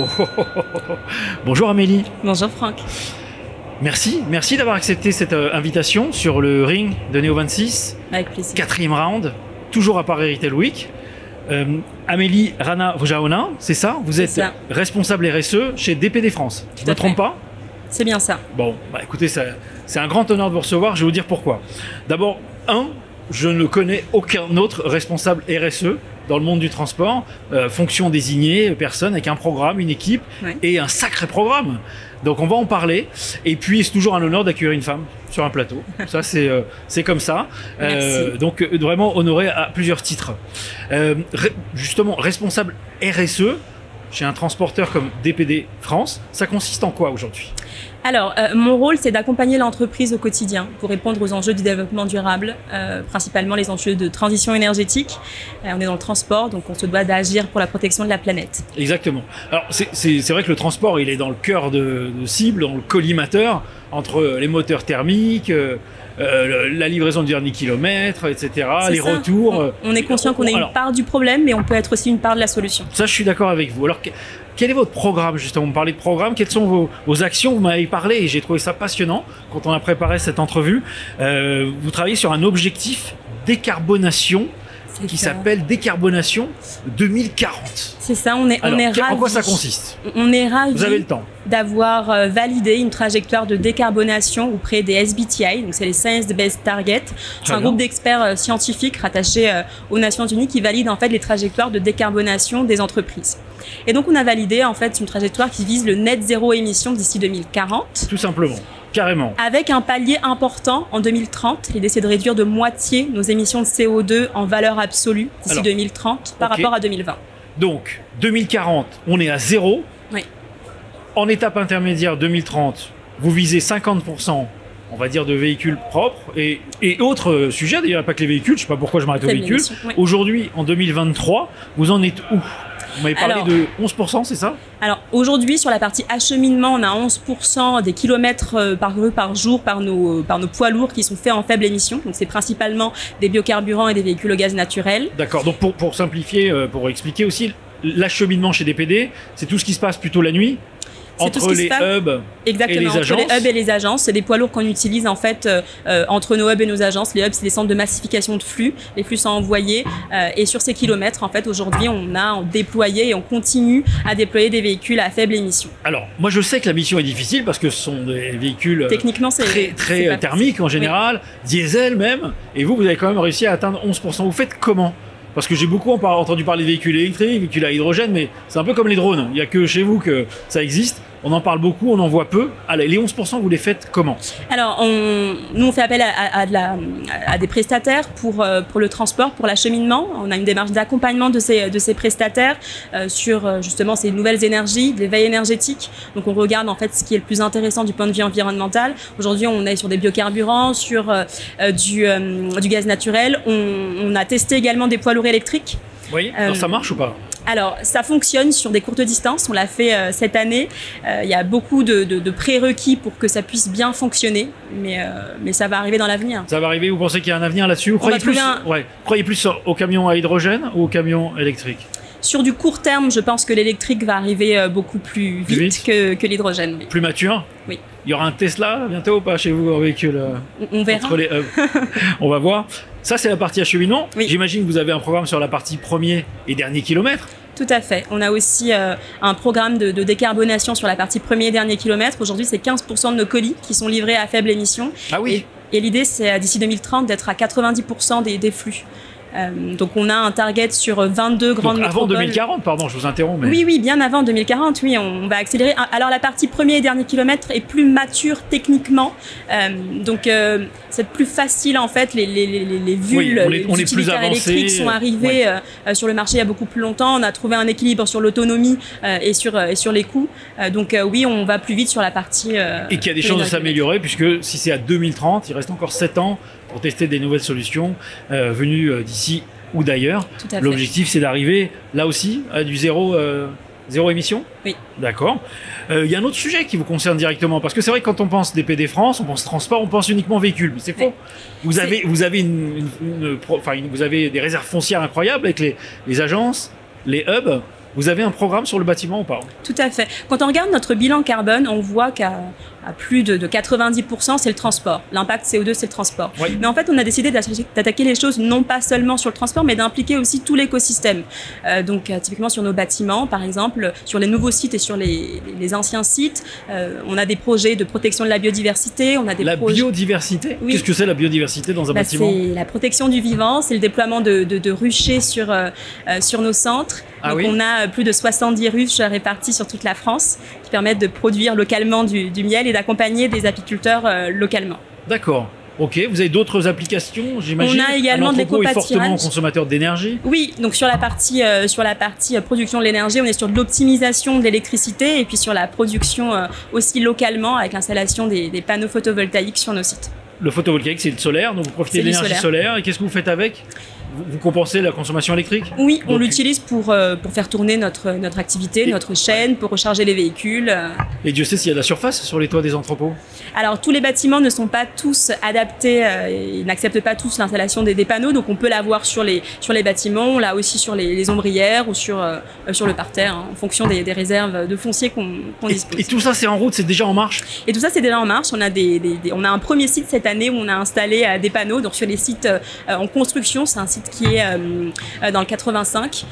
Oh, oh, oh, oh. Bonjour Amélie. Bonjour Franck. Merci d'avoir accepté cette invitation sur le ring de Neo 26. Avec plaisir. 4e round, toujours à Paris Retail Week. Amélie Rana Vujaona, c'est ça? Vous êtes responsable RSE chez DPD France. Je ne me trompe pas? C'est bien ça. Bon, écoutez, c'est un grand honneur de vous recevoir. Je vais vous dire pourquoi. D'abord, je ne connais aucun autre responsable RSE dans le monde du transport, fonction désignée, personne avec un programme, une équipe et un sacré programme. Donc on va en parler. Et puis c'est toujours un honneur d'accueillir une femme sur un plateau. Ça c'est comme ça. Donc vraiment honoré à plusieurs titres. Justement, responsable RSE chez un transporteur comme DPD France, ça consiste en quoi aujourd'hui? Alors, mon rôle, c'est d'accompagner l'entreprise au quotidien pour répondre aux enjeux du développement durable, principalement les enjeux de transition énergétique. On est dans le transport, donc on se doit d'agir pour la protection de la planète. Exactement. Alors, c'est vrai que le transport, il est dans le cœur de cible, dans le collimateur, entre les moteurs thermiques, la livraison du dernier kilomètre, etc., les retours. On est conscient qu'on est une part du problème, mais on peut être aussi une part de la solution. Ça, je suis d'accord avec vous. Alors, quel est votre programme, justement? Vous me parlez de programme, quelles sont vos actions? Vous m'avez parlé et j'ai trouvé ça passionnant quand on a préparé cette entrevue. Vous travaillez sur un objectif décarbonation qui s'appelle Décarbonation 2040. C'est ça, on est ravis. En quoi ça consiste? On est ravis. Vous avez le temps d'avoir validé une trajectoire de décarbonation auprès des SBTI, donc c'est les Science Based Targets. C'est un groupe d'experts scientifiques rattachés aux Nations Unies qui valide en fait les trajectoires de décarbonation des entreprises. Et donc on a validé en fait une trajectoire qui vise le net zéro émission d'ici 2040. Tout simplement. Carrément. Avec un palier important en 2030. L'idée, c'est de réduire de moitié nos émissions de CO2 en valeur absolue d'ici 2030 par rapport à 2020. Donc, 2040, on est à zéro. Oui. En étape intermédiaire, 2030, vous visez 50%, on va dire, de véhicules propres. Et autres sujets, d'ailleurs, pas que les véhicules, je ne sais pas pourquoi je m'arrête aux véhicules. Aujourd'hui, en 2023, vous en êtes où? Vous m'avez parlé de 11%, c'est ça? Alors aujourd'hui, sur la partie acheminement, on a 11% des kilomètres parcourus par jour par nos poids lourds qui sont faits en faible émission. Donc c'est principalement des biocarburants et des véhicules au gaz naturel. D'accord, donc pour simplifier, pour expliquer aussi, l'acheminement chez DPD, c'est tout ce qui se passe plutôt la nuit? Entre les hubs et les agences. Entre les hubs et les agences, c'est des poids lourds qu'on utilise en fait entre nos hubs et nos agences. Les hubs, c'est des centres de massification de flux. Les flux sont envoyés et sur ces kilomètres, en fait, aujourd'hui, on a déployé et on continue à déployer des véhicules à faible émission. Alors, moi, je sais que la mission est difficile parce que ce sont des véhicules techniquement très thermiques en général, diesel même. Et vous avez quand même réussi à atteindre 11%. Vous faites comment? Parce que j'ai beaucoup entendu parler de véhicules électriques, véhicules à hydrogène, mais c'est un peu comme les drones. Il n'y a que chez vous que ça existe. On en parle beaucoup, on en voit peu. Allez, les 11%, vous les faites comment? Alors, nous, on fait appel à des prestataires pour le transport, pour l'acheminement. On a une démarche d'accompagnement de ces prestataires sur justement ces nouvelles énergies, l'éveil énergétique. Donc, on regarde en fait ce qui est le plus intéressant du point de vue environnemental. Aujourd'hui, on est sur des biocarburants, sur du gaz naturel. On a testé également des poids lourds électriques. Oui, alors ça marche ou pas? Alors, ça fonctionne sur des courtes distances. On l'a fait cette année. Il y a beaucoup de prérequis pour que ça puisse bien fonctionner, mais ça va arriver dans l'avenir. Ça va arriver. Vous pensez qu'il y a un avenir là-dessus? Vous croyez plus aux camions à hydrogène ou aux camions électriques? Sur du court terme, je pense que l'électrique va arriver beaucoup plus vite que l'hydrogène. Oui. Plus mature? Oui. Il y aura un Tesla bientôt ou pas chez vous en véhicule? On verra. Entre les hubs. On va voir. Ça, c'est la partie acheminement. Oui. J'imagine que vous avez un programme sur la partie premier et dernier kilomètre. Tout à fait. On a aussi un programme de décarbonation sur la partie premier et dernier kilomètre. Aujourd'hui, c'est 15% de nos colis qui sont livrés à faible émission. Ah oui. Et l'idée, c'est d'ici 2030 d'être à 90% des flux. Donc on a un target sur 22 grandes métropoles. Avant 2040, pardon, je vous interromps. Mais... Oui, bien avant 2040, oui, on va accélérer. Alors la partie premier et dernier kilomètre est plus mature techniquement, donc c'est plus facile en fait. Les vues, les utilitaires électriques sont arrivés sur le marché il y a beaucoup plus longtemps. On a trouvé un équilibre sur l'autonomie et sur les coûts. Donc oui, on va plus vite sur la partie. Et qu'il y a des chances de s'améliorer puisque si c'est à 2030, il reste encore 7 ans pour tester des nouvelles solutions venues d'ici ou d'ailleurs. L'objectif, c'est d'arriver là aussi à du zéro émission. Oui. D'accord. Il y a un autre sujet qui vous concerne directement, parce que c'est vrai que quand on pense DPD France, on pense transport, on pense uniquement véhicule, mais c'est faux. Vous avez des réserves foncières incroyables avec les agences, les hubs. Vous avez un programme sur le bâtiment ou pas? Tout à fait. Quand on regarde notre bilan carbone, on voit qu'à plus de 90%, c'est le transport. L'impact CO2, c'est le transport. Oui. Mais en fait, on a décidé d'attaquer les choses non pas seulement sur le transport, mais d'impliquer aussi tout l'écosystème. Typiquement sur nos bâtiments, par exemple, sur les nouveaux sites et sur les anciens sites, on a des projets de protection de la biodiversité. On a des biodiversité? Oui. Qu'est-ce que c'est la biodiversité dans un bâtiment? C'est la protection du vivant, c'est le déploiement de ruchers sur nos centres. Ah oui. On a plus de 70 ruches réparties sur toute la France qui permettent de produire localement du miel et d'accompagner des apiculteurs localement. D'accord. Ok, vous avez d'autres applications, j'imagine? On a également de l'éco-pâturage. Fortement consommateur d'énergie? Oui, donc sur la partie production de l'énergie, on est sur de l'optimisation de l'électricité et puis sur la production aussi localement avec l'installation des panneaux photovoltaïques sur nos sites. Le photovoltaïque, c'est le solaire, donc vous profitez de l'énergie solaire. Et qu'est-ce que vous faites avec? Vous compensez la consommation électrique? Oui, on l'utilise pour faire tourner notre activité, notre chaîne, pour recharger les véhicules. Et Dieu sait s'il y a de la surface sur les toits des entrepôts? Alors, tous les bâtiments ne sont pas tous adaptés, ils n'acceptent pas tous l'installation des panneaux, donc on peut l'avoir sur les bâtiments, on l'a aussi sur les ombrières ou sur le parterre, hein, en fonction des réserves de foncier qu'on dispose. Et tout ça, c'est en route, c'est déjà en marche? Et tout ça, c'est déjà en marche. On a un premier site cette année où on a installé des panneaux, donc sur les sites en construction, c'est un site qui est dans le 85,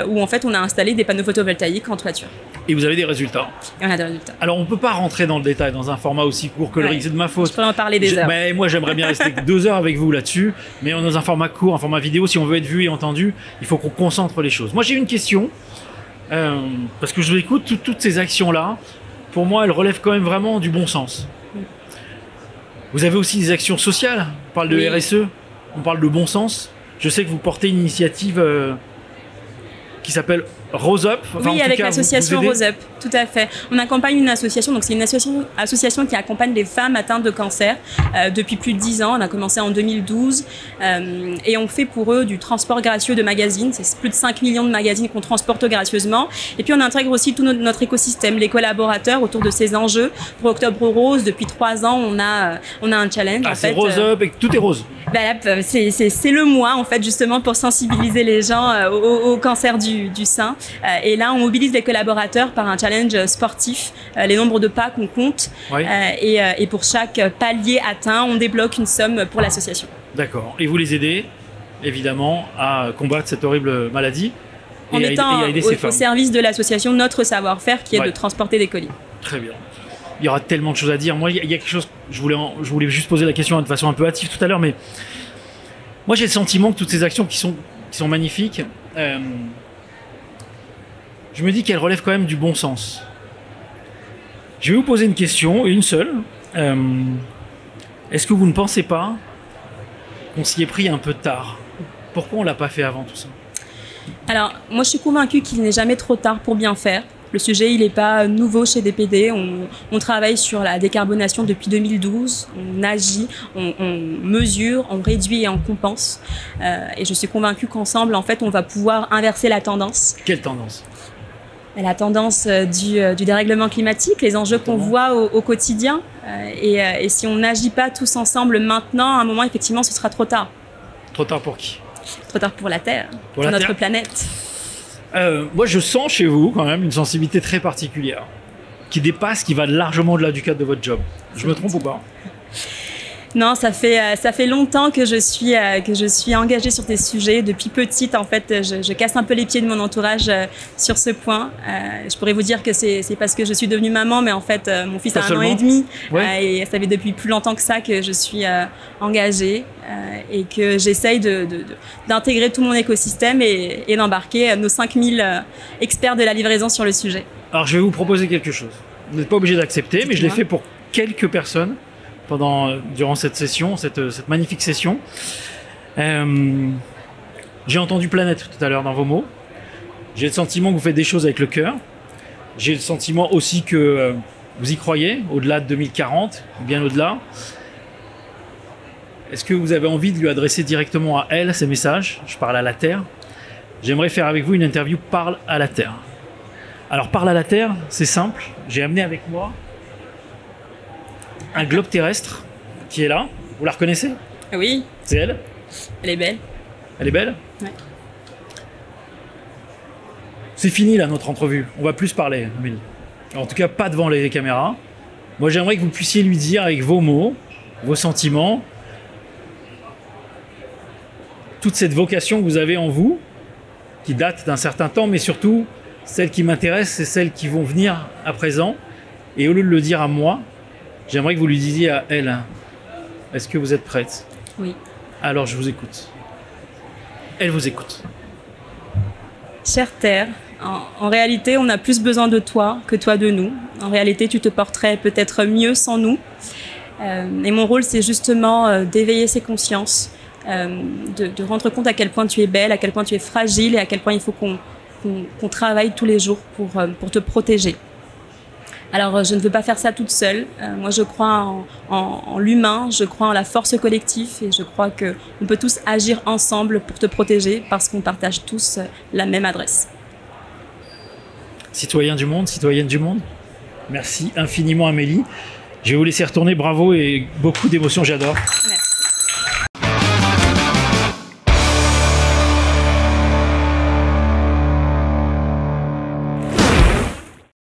où en fait on a installé des panneaux photovoltaïques en toiture. Et vous avez des résultats? Et on a des résultats. Alors on ne peut pas rentrer dans le détail dans un format aussi court que le RIC, c'est de ma faute. Je pourrais en parler des heures. Mais moi j'aimerais bien rester 2 heures avec vous là-dessus, mais dans un format court, un format vidéo, si on veut être vu et entendu, il faut qu'on concentre les choses. Moi j'ai une question, parce que je vous écoute, toutes ces actions-là, pour moi elles relèvent quand même vraiment du bon sens. Vous avez aussi des actions sociales, on parle de RSE, on parle de bon sens. Je sais que vous portez une initiative qui s'appelle Rose Up. Enfin, oui, avec l'association Rose Up, tout à fait. On accompagne une association, donc c'est une association qui accompagne les femmes atteintes de cancer depuis plus de 10 ans. On a commencé en 2012 et on fait pour eux du transport gracieux de magazines. C'est plus de 5 millions de magazines qu'on transporte gracieusement. Et puis on intègre aussi tout notre écosystème, les collaborateurs autour de ces enjeux. Pour Octobre Rose, depuis 3 ans, on a un challenge. Ah, c'est Rose Up et tout est rose. C'est le mois en fait justement pour sensibiliser les gens au cancer du sein. Et là, on mobilise les collaborateurs par un challenge sportif, les nombres de pas qu'on compte. Oui. Et pour chaque palier atteint, on débloque une somme pour l'association. D'accord. Et vous les aidez, évidemment, à combattre cette horrible maladie en étant au service de l'association, notre savoir-faire qui est de transporter des colis. Très bien. Il y aura tellement de choses à dire. Moi, il y a quelque chose, je voulais juste poser la question de façon un peu hâtive tout à l'heure, mais moi j'ai le sentiment que toutes ces actions qui sont magnifiques, je me dis qu'elles relèvent quand même du bon sens. Je vais vous poser une question, une seule. Est-ce que vous ne pensez pas qu'on s'y est pris un peu tard? Pourquoi on ne l'a pas fait avant tout ça? Alors, moi je suis convaincue qu'il n'est jamais trop tard pour bien faire. Le sujet, il n'est pas nouveau chez DPD. On travaille sur la décarbonation depuis 2012. On agit, on mesure, on réduit et on compense. Et je suis convaincue qu'ensemble, en fait, on va pouvoir inverser la tendance. Quelle tendance? La tendance du dérèglement climatique, les enjeux qu'on voit au quotidien. Et si on n'agit pas tous ensemble maintenant, à un moment, effectivement, ce sera trop tard. Trop tard pour qui? Trop tard pour la Terre, pour notre planète. Moi, je sens chez vous quand même une sensibilité très particulière qui dépasse, qui va largement au-delà du cadre de votre job. Je me trompe ou pas? Non, ça fait longtemps que je suis engagée sur ces sujets. Depuis petite, en fait, je casse un peu les pieds de mon entourage sur ce point. Je pourrais vous dire que c'est parce que je suis devenue maman, mais en fait, mon fils a 1 an et demi. Et ça fait depuis plus longtemps que ça que je suis engagée et que j'essaye d'intégrer tout mon écosystème et d'embarquer nos 5000 experts de la livraison sur le sujet. Alors, je vais vous proposer quelque chose. Vous n'êtes pas obligé d'accepter, mais je l'ai fait pour quelques personnes durant cette session, cette magnifique session. J'ai entendu planète tout à l'heure dans vos mots. J'ai le sentiment que vous faites des choses avec le cœur. J'ai le sentiment aussi que vous y croyez, au-delà de 2040, bien au-delà. Est-ce que vous avez envie de lui adresser directement à elle ces messages? Je parle à la Terre. J'aimerais faire avec vous une interview Parle à la Terre. Alors, Parle à la Terre, c'est simple. J'ai amené avec moi un globe terrestre qui est là. Vous la reconnaissez? Oui. C'est elle? Elle est belle. Elle est belle? Ouais. C'est fini là notre entrevue, on va plus parler, Amélie. En tout cas, pas devant les caméras. Moi, j'aimerais que vous puissiez lui dire avec vos mots, vos sentiments, toute cette vocation que vous avez en vous, qui date d'un certain temps, mais surtout, celle qui m'intéresse, c'est celles qui vont venir à présent. Et au lieu de le dire à moi, j'aimerais que vous lui disiez à elle. Est-ce que vous êtes prête? Oui. Alors, je vous écoute. Elle vous écoute. Chère Terre, en réalité, on a plus besoin de toi que toi de nous. En réalité, tu te porterais peut-être mieux sans nous. Et mon rôle, c'est justement d'éveiller ces consciences, de rendre compte à quel point tu es belle, à quel point tu es fragile et à quel point il faut qu'on travaille tous les jours pour te protéger. Alors, je ne veux pas faire ça toute seule. Moi, je crois en l'humain, je crois en la force collective et je crois qu'on peut tous agir ensemble pour te protéger parce qu'on partage tous la même adresse. Citoyens du monde, citoyennes du monde, merci infiniment Amélie. Je vais vous laisser retourner, bravo et beaucoup d'émotions, j'adore. Merci.